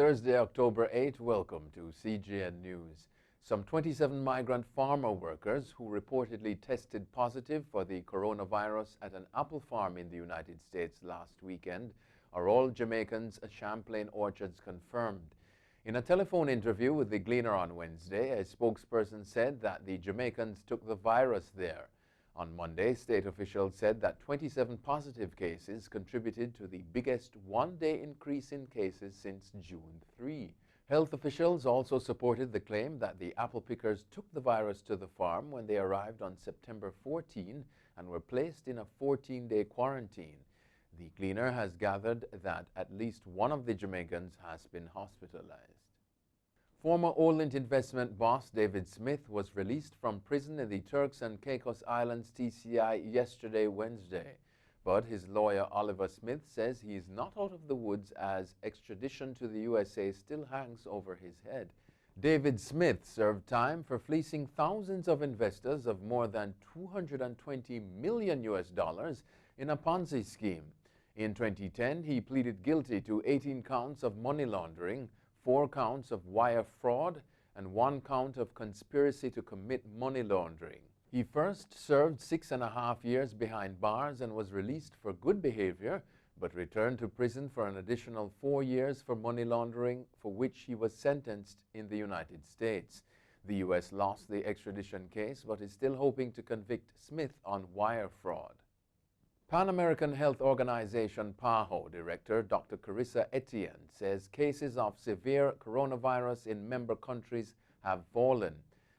Thursday, October 8. Welcome to CGN News. Some 27 migrant farmer workers who reportedly tested positive for the coronavirus at an apple farm in the United States last weekend are all Jamaicans, Champlain Orchards confirmed. In a telephone interview with the Gleaner on Wednesday, a spokesperson said that the Jamaicans took the virus there. On Monday, state officials said that 27 positive cases contributed to the biggest one-day increase in cases since June 3. Health officials also supported the claim that the apple pickers took the virus to the farm when they arrived on September 14 and were placed in a 14-day quarantine. The Gleaner has gathered that at least one of the Jamaicans has been hospitalized. Former Orient investment boss David Smith was released from prison in the Turks and Caicos Islands TCI yesterday, Wednesday. But his lawyer Oliver Smith says he is not out of the woods as extradition to the USA still hangs over his head. David Smith served time for fleecing thousands of investors of more than $220 million in a Ponzi scheme. In 2010, he pleaded guilty to 18 counts of money laundering, 4 counts of wire fraud, and 1 count of conspiracy to commit money laundering. He first served 6.5 years behind bars and was released for good behavior, but returned to prison for an additional 4 years for money laundering, for which he was sentenced in the United States. The U.S. lost the extradition case, but is still hoping to convict Smith on wire fraud. Pan American Health Organization PAHO Director Dr. Carissa Etienne says cases of severe coronavirus in member countries have fallen.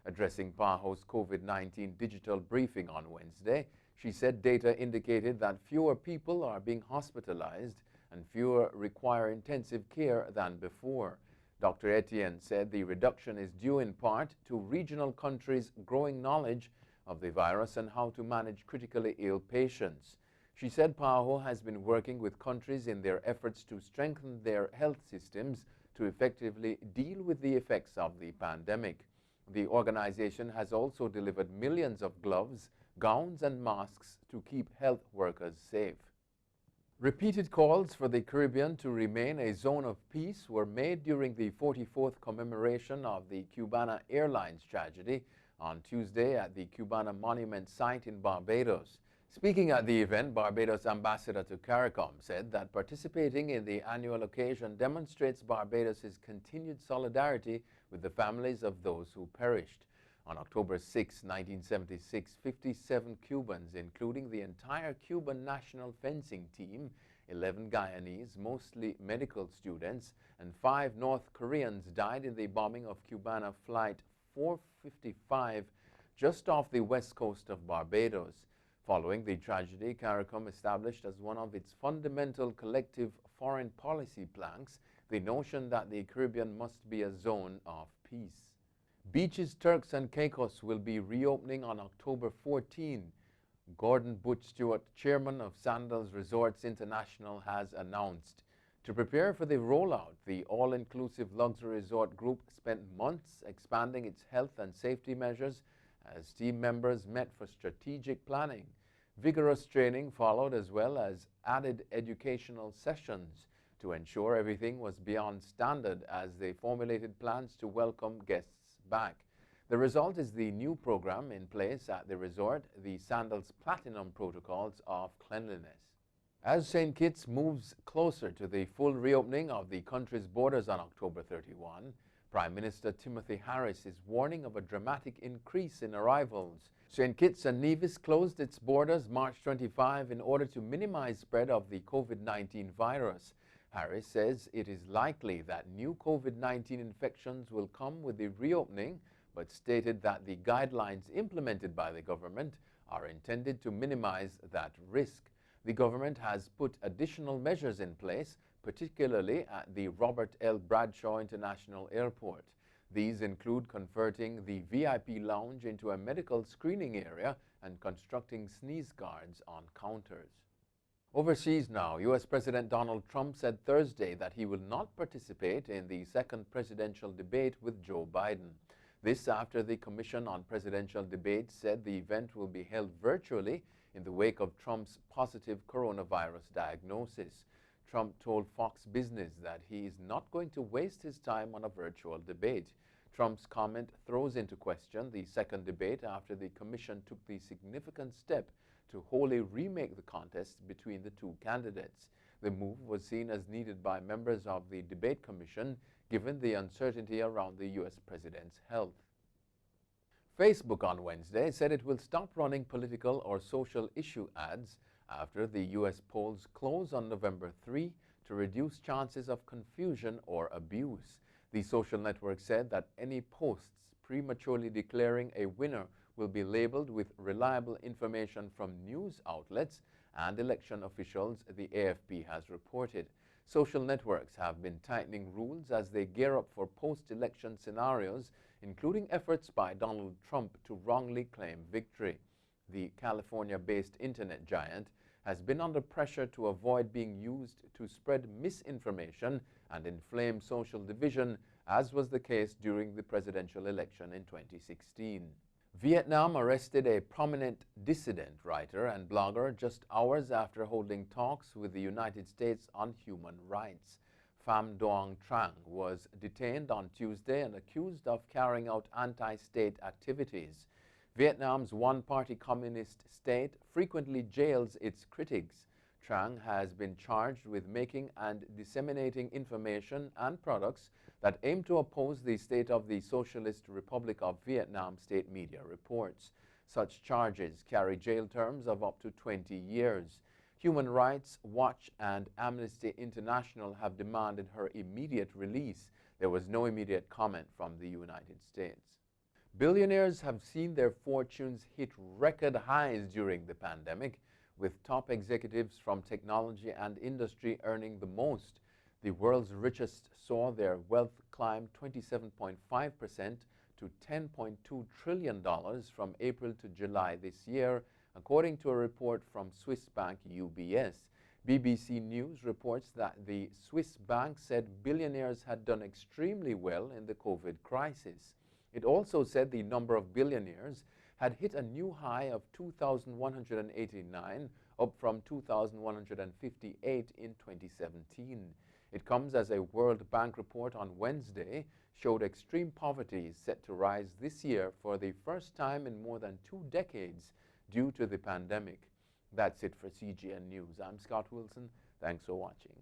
Addressing PAHO's COVID-19 digital briefing on Wednesday, she said data indicated that fewer people are being hospitalized and fewer require intensive care than before. Dr. Etienne said the reduction is due in part to regional countries' growing knowledge of the virus and how to manage critically ill patients. She said PAHO has been working with countries in their efforts to strengthen their health systems to effectively deal with the effects of the pandemic. The organization has also delivered millions of gloves, gowns, and masks to keep health workers safe. Repeated calls for the Caribbean to remain a zone of peace were made during the 44th commemoration of the Cubana airlines tragedy on Tuesday at the Cubana Monument site in Barbados. Speaking at the event, Barbados Ambassador to CARICOM said that participating in the annual occasion demonstrates Barbados' continued solidarity with the families of those who perished. On October 6, 1976, 57 Cubans, including the entire Cuban national fencing team, 11 Guyanese, mostly medical students, and 5 North Koreans died in the bombing of Cubana Flight 455 just off the west coast of Barbados. Following the tragedy, CARICOM established as one of its fundamental collective foreign policy planks the notion that the Caribbean must be a zone of peace. Beaches Turks and Caicos will be reopening on October 14. Gordon Butch Stewart, chairman of Sandals Resorts International, has announced. To prepare for the rollout, the all-inclusive luxury resort group spent months expanding its health and safety measures as team members met for strategic planning. Vigorous training followed, as well as added educational sessions to ensure everything was beyond standard as they formulated plans to welcome guests back. The result is the new program in place at the resort, the Sandals Platinum Protocols of Cleanliness. As St. Kitts moves closer to the full reopening of the country's borders on October 31, Prime Minister Timothy Harris is warning of a dramatic increase in arrivals. St. Kitts and Nevis closed its borders March 25 in order to minimize spread of the COVID-19 virus. Harris says it is likely that new COVID-19 infections will come with the reopening, but stated that the guidelines implemented by the government are intended to minimize that risk. The government has put additional measures in place, particularly at the Robert L. Bradshaw International Airport. These include converting the VIP lounge into a medical screening area and constructing sneeze guards on counters. Overseas now, U.S. President Donald Trump said Thursday that he will not participate in the second presidential debate with Joe Biden. This after the Commission on Presidential Debates said the event will be held virtually in the wake of Trump's positive coronavirus diagnosis. Trump told Fox Business that he is not going to waste his time on a virtual debate. Trump's comment throws into question the second debate after the commission took the significant step to wholly remake the contest between the two candidates. The move was seen as needed by members of the debate commission, given the uncertainty around the U.S. president's health. Facebook on Wednesday said it will stop running political or social issue ads after the U.S. polls close on November 3 to reduce chances of confusion or abuse. The social network said that any posts prematurely declaring a winner will be labeled with reliable information from news outlets and election officials, the AFP has reported. Social networks have been tightening rules as they gear up for post-election scenarios, including efforts by Donald Trump to wrongly claim victory. The California-based internet giant has been under pressure to avoid being used to spread misinformation and inflame social division, as was the case during the presidential election in 2016. Vietnam arrested a prominent dissident writer and blogger just hours after holding talks with the United States on human rights. Pham Duong Trang was detained on Tuesday and accused of carrying out anti-state activities. Vietnam's one-party communist state frequently jails its critics. Trang has been charged with making and disseminating information and products that aim to oppose the state of the Socialist Republic of Vietnam, state media reports. Such charges carry jail terms of up to 20 years. Human Rights Watch and Amnesty International have demanded her immediate release. There was no immediate comment from the United States. Billionaires have seen their fortunes hit record highs during the pandemic, with top executives from technology and industry earning the most. The world's richest saw their wealth climb 27.5% to $10.2 trillion from April to July this year, according to a report from Swiss bank UBS. BBC News reports that the Swiss bank said billionaires had done extremely well in the COVID crisis. It also said the number of billionaires had hit a new high of 2,189, up from 2,158 in 2017. It comes as a World Bank report on Wednesday showed extreme poverty is set to rise this year for the first time in more than 2 decades due to the pandemic. That's it for CGN News. I'm Scott Wilson. Thanks for watching.